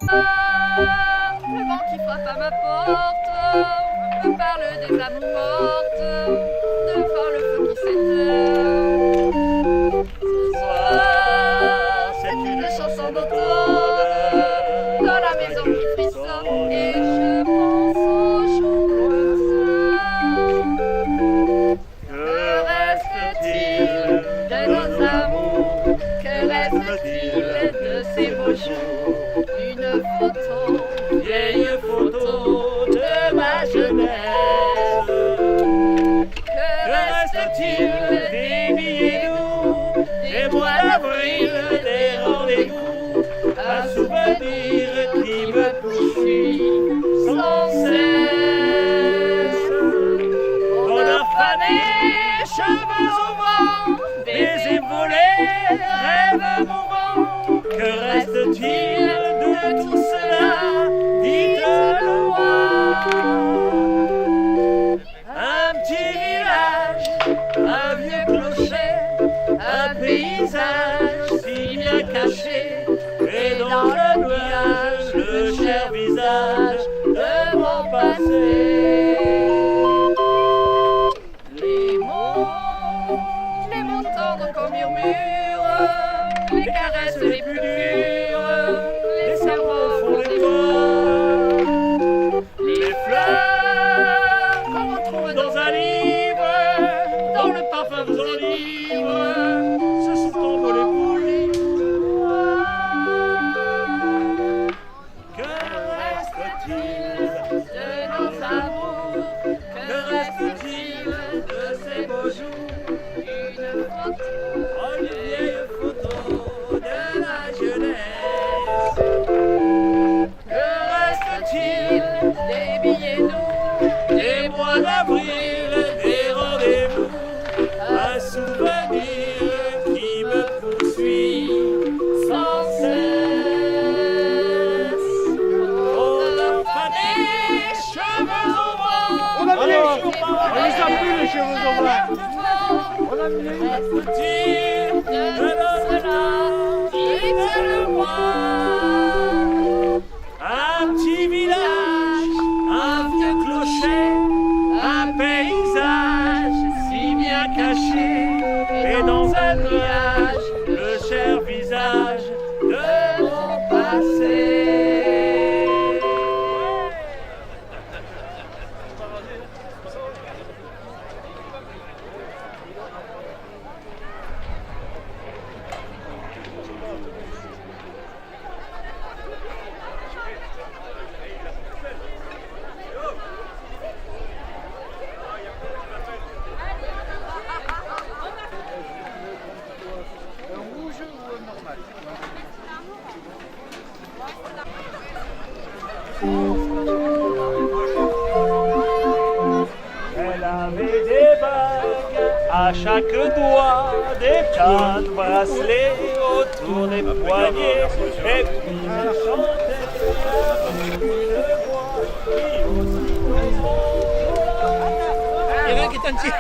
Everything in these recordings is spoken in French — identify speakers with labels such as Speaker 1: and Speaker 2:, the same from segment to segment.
Speaker 1: Le vent qui frappe à ma porte me parle des amours mortes, de voir le feu qui s'éteint. Ce soir, c'est une chanson d'automne dans la maison qui frissonne et je pense au jour lointain. Que reste-t-il de nos amours? Que reste-t-il de ces beaux jours? Une photo, vieille photo de ma jeunesse. Que reste-t-il des billets doux, des mois d'avril, des rendez-vous, un souvenir qui me poursuit sans cesse. On a fané, cheveux au vent, baisers volés, rêves mouvants. Que reste-t-il de tout cela? Dites-le-moi. Un petit village, un vieux clocher, un paysage si bien caché, et dans le nuage le cher visage de mon passé. Les mots tendres qu'on murmure, les caresses les plus dures, les serments font des mots, les fleurs qu'on retrouve dans un livre, dont le parfum vous enivre, se sont envolées pour lui. Que reste-t-il de nos amours? Que reste-t-il de ces beaux jours? Une photo, une vieille photo de la jeunesse. Que reste-t-il des billets doux, des mois d'avril, des rendez-vous, un souvenir qui me poursuit sans cesse. On a fané, cheveux au vent.
Speaker 2: On a mis les cheveux au vent. On a mis les
Speaker 1: Reste-t-il de cela? Dites-le-moi. Un petit village, un vieux clocher, un paysage si bien caché, et dans un nuage le cher visage de mon passé.
Speaker 3: Elle avait des bagues à chaque doigt, des tas de bracelets autour des poignets, et puis elle chantait avec une voix qui aussi
Speaker 2: Il y en a qui est un petit.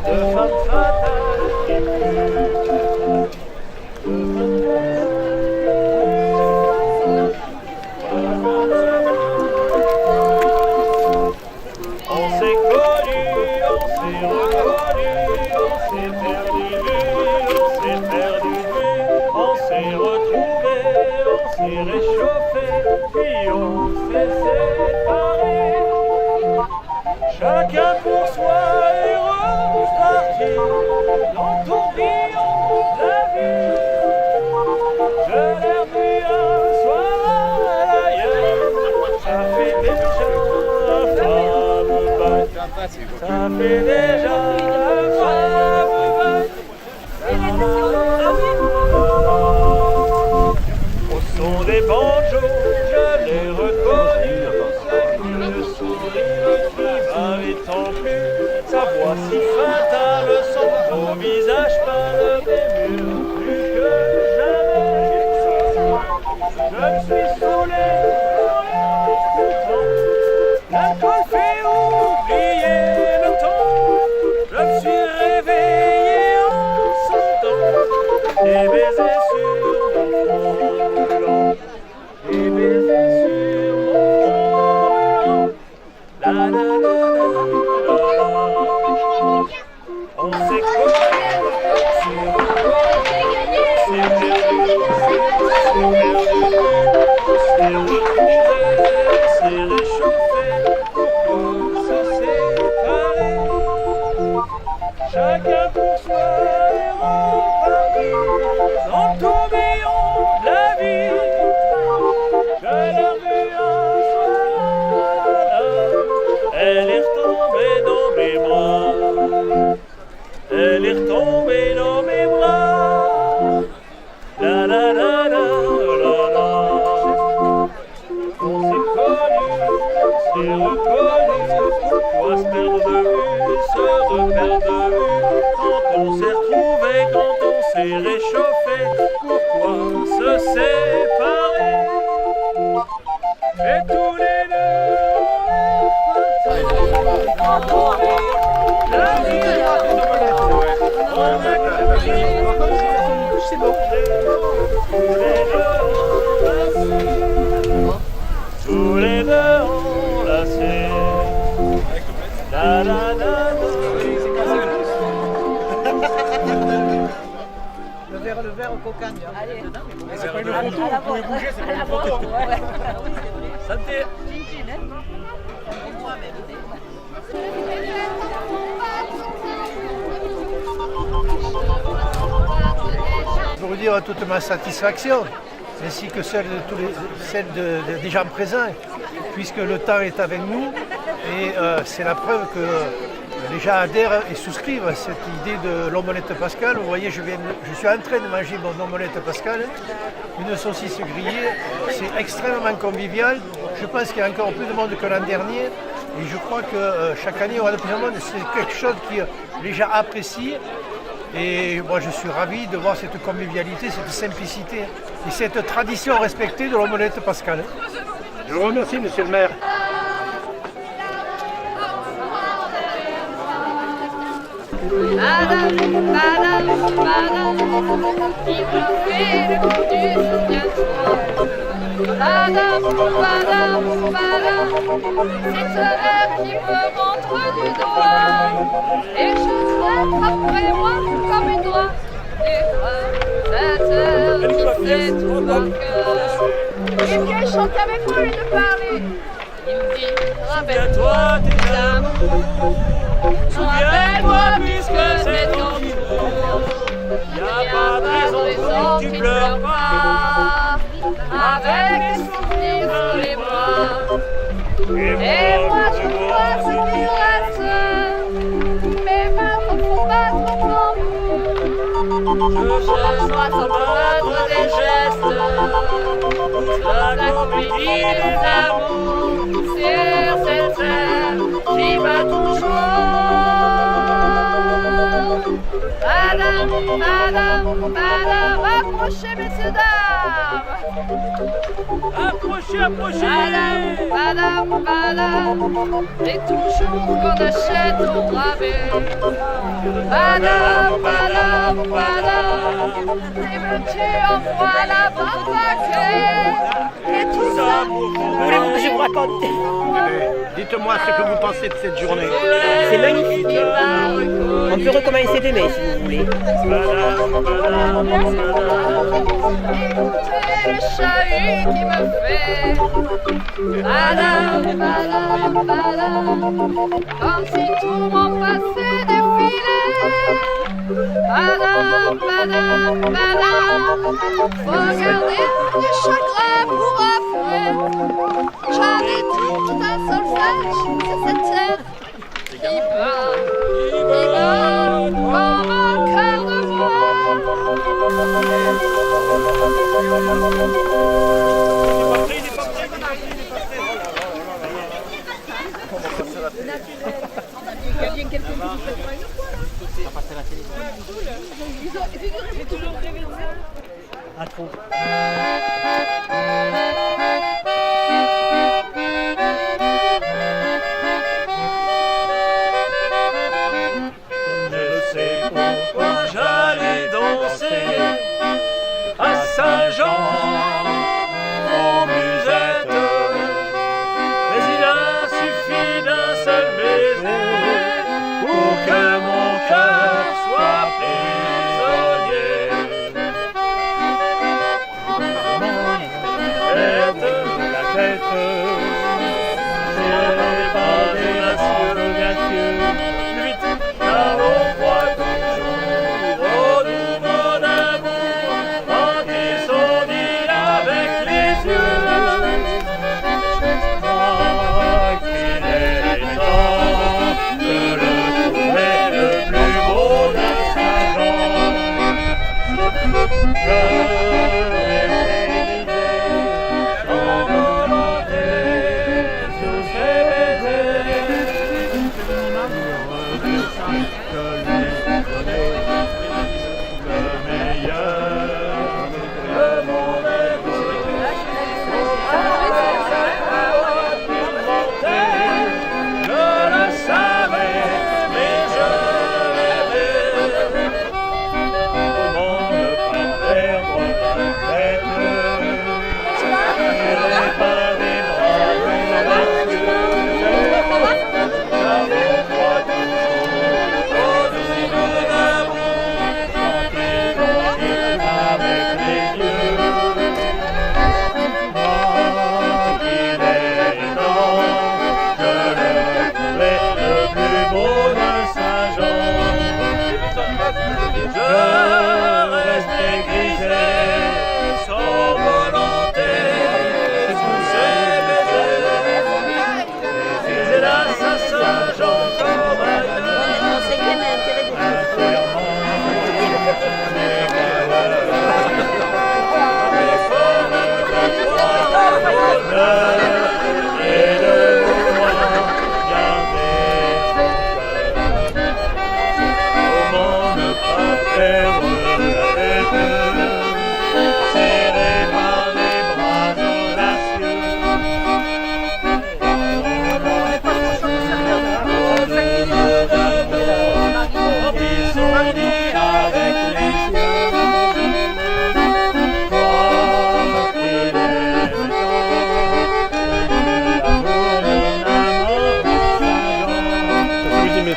Speaker 3: de femme fatale. On s'est connus, on s'est reconnus, on s'est perdu de vue, on s'est perdu de vue, on s'est retrouvés, on s'est réchauffés, puis on s'est séparés. Chacun pour soi, heureux parti, dans tourbillon la vie. Je l'ai revu un soir ailleurs, ça fait déjà un femme bail. Ça fait déjà un femme bail. Au son des banjos, je l'ai reconnu, avec le sourire qui m'avait tant plu, sa voix si fatale, son beau visage pâle, m'émule plus que jamais. Je me suis saoulé, l'alcool fait Et tous les tous les deux enlacés. La la la la.
Speaker 2: Le verre au cocagne.
Speaker 4: Allez.
Speaker 3: C'est pas une photo, vous pouvez bouger, c'est pas une photo. Santé.
Speaker 5: Je veux dire toute ma satisfaction, ainsi que celle des gens présents, puisque le temps est avec nous et c'est la preuve que les gens adhèrent et souscrivent à cette idée de l'omelette Pascal. Vous voyez, je suis en train de manger mon omelette Pascal, une saucisse grillée, c'est extrêmement convivial. Je pense qu'il y a encore plus de monde que l'an dernier et je crois que chaque année, on a de plus en plus, c'est quelque chose que les gens apprécient. Et moi, je suis ravi de voir cette convivialité, cette simplicité et cette tradition respectée de l'omelette Pascal.
Speaker 3: Je vous remercie, monsieur le maire.
Speaker 4: Madame, madame, madame, il me fait le coup du souviens-toi. Madame, madame, madame, c'est ce verre qui me montre du doigt. Et je souhaite après moi comme une oie. Et cette heure qui fait tout mon cœur. Et bien chante avec moi et de parler. Il me dit, rappelle-toi tes amours. Rappelle-moi puisque c'est ton tour.
Speaker 3: Y'a pas de raison que tu pleures pas.
Speaker 4: Avec les souvenirs sous les bras. Et moi je vois ce qui reste. Mes mains ne font pas trop pour vous. Je dois sans moindre des gestes. La comédie des amours. Sur cette terre, j'y vais toujours. Madame, madame, madame, approchez messieurs dames.
Speaker 3: Approchez, approchez.
Speaker 4: Madame, madame, madame, et toujours qu'on achète au rabais. Madame, madame, madame, et veux-tu en voilà pas paquet. Et tout ça,
Speaker 6: Voulez-vous que je vous raconte?
Speaker 5: Dites-moi ce que vous pensez de cette journée.
Speaker 6: C'est magnifique. On peut recommencer demain si vous voulez.
Speaker 4: écoutez le chahut qui me fait. Madame, madame, madame, comme si tout mon passé défilait. Madame, madame, madame, faut garder du chagrin pour après. J'en ai tout un solfège, c'est cette terre qui bat comme un cœur de voix.
Speaker 3: Je sais pourquoi j'allais danser à Saint-Jean en musette. Mais il a suffi d'un seul baiser pour que mon cœur soit prisonnier. La tête, c'est pas des nations, bien sûr. Vite, car on croit toujours au nouveau d'amour quand ils sont dits avec les yeux. Ah, qu'il est temps de le trouver le plus beau de Saint-Jean. Je vais m'éliser sans volonté sous ses baisers. Que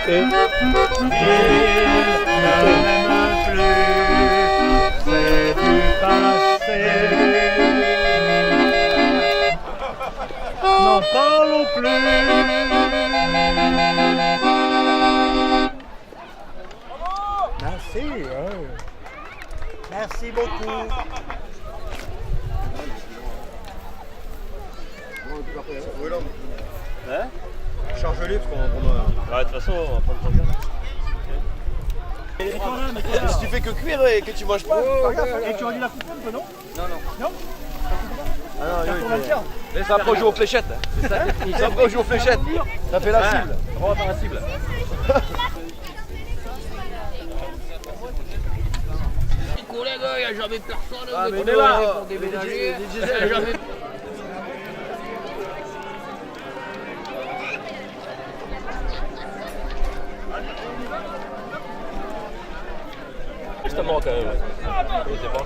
Speaker 5: répéter.
Speaker 3: Il n'aime plus, c'est du passé. N'en parlons plus.
Speaker 2: Merci. Merci beaucoup.
Speaker 3: Hein?
Speaker 7: Charge-les parce qu'on va prendre.
Speaker 3: Ouais, de toute façon, on va prendre ton temps.
Speaker 7: Si tu fais que cuire et que tu manges pas,
Speaker 2: Et tu aurais dû la couper un peu, non?
Speaker 7: Ah non,
Speaker 2: Ça tourne entière.
Speaker 7: laisse après jouer aux fléchettes. C'est ça, après jouer aux fléchettes. Ça fait la cible.
Speaker 3: On va faire la cible.
Speaker 1: Les gars, il n'y a jamais personne.
Speaker 7: Ah, mais
Speaker 1: on
Speaker 7: nous,
Speaker 1: est là
Speaker 7: on-
Speaker 1: pour déménager.
Speaker 7: des
Speaker 1: Il n'y a jamais.
Speaker 3: Justement, quand même. Oui, c'est bon.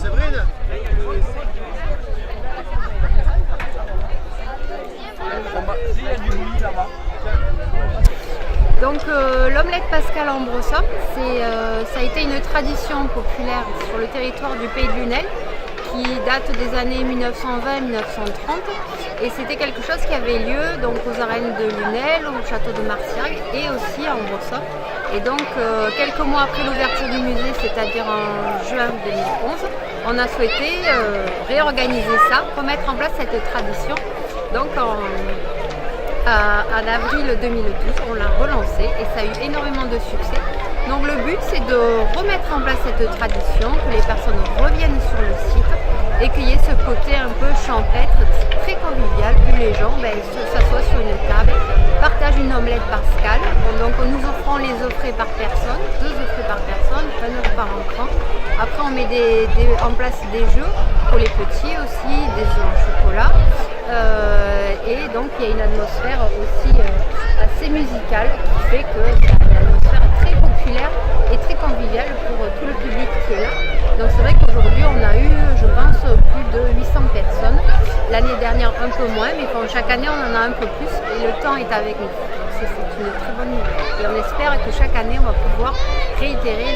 Speaker 7: Séverine.
Speaker 4: Donc l'omelette Pascal en brossop, ça a été une tradition populaire sur le territoire du Pays de Lunel qui date des années 1920-1930 et c'était quelque chose qui avait lieu donc aux arènes de Lunel, au château de Marciac et aussi en brossop. Et donc quelques mois après l'ouverture du musée, c'est-à-dire en juin 2011, on a souhaité réorganiser ça, remettre en place cette tradition. Donc en avril 2012, on l'a relancé et ça a eu énormément de succès. Donc le but c'est de remettre en place cette tradition, que les personnes reviennent sur le site et qu'il y ait ce côté un peu champêtre, très convivial, où les gens s'assoient sur une table, partagent une omelette Pascal. Donc nous offrons les offrets par personne, 2 offrets par personne, 1 œuf par enfant. Après on met en place des jeux pour les petits aussi, des œufs en chocolat. Et donc il y a une atmosphère aussi assez musicale qui fait que c'est une atmosphère très populaire et très conviviale pour tout le public qui est là. Donc c'est vrai qu'aujourd'hui on a eu, je pense, plus de 800 personnes. L'année dernière un peu moins, mais comme chaque année on en a un peu plus et le temps est avec nous. Donc c'est une très bonne nouvelle. Et on espère que chaque année on va pouvoir réitérer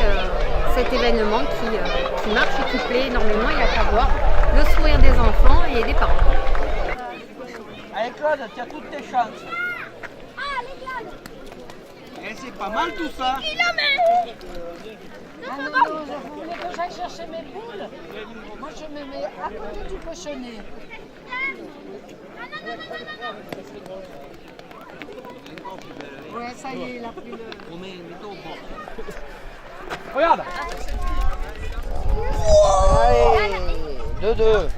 Speaker 4: cet événement qui marche et qui plaît énormément. Il n'y a qu'à voir le sourire des enfants et des parents.
Speaker 2: Allez Claude, tu as toutes tes chances. Et c'est pas mal tout ça.
Speaker 8: Non, je voulais que j'aille chercher mes poules. Moi, je me mets à côté du cochonnet. Ouais, ça y est, il a pris le...
Speaker 2: Regarde. Allez, 2-2.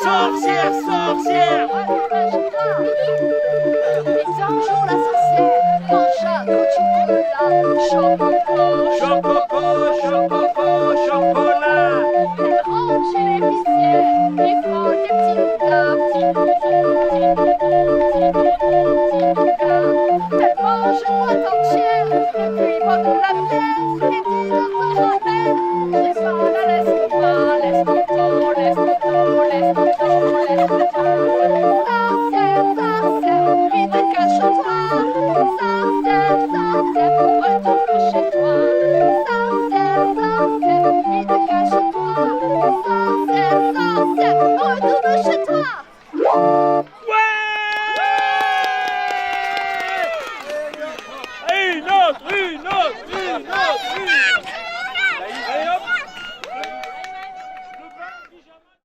Speaker 1: Sorcière, sorcière.
Speaker 8: Et un jour la sorcière mangea trop de chocolat,
Speaker 1: Chococo, chococo, chocolat.
Speaker 8: Elle rentre chez l'épicière et prend des petits nougats, Elle mange une boîte entière et puis boit de la bière et dit à son grand-père, j'ai faim, laisse-moi pas, laisse-moi pas, laisse-moi pas, laisse-moi pas, laisse-moi pas. Sorcière,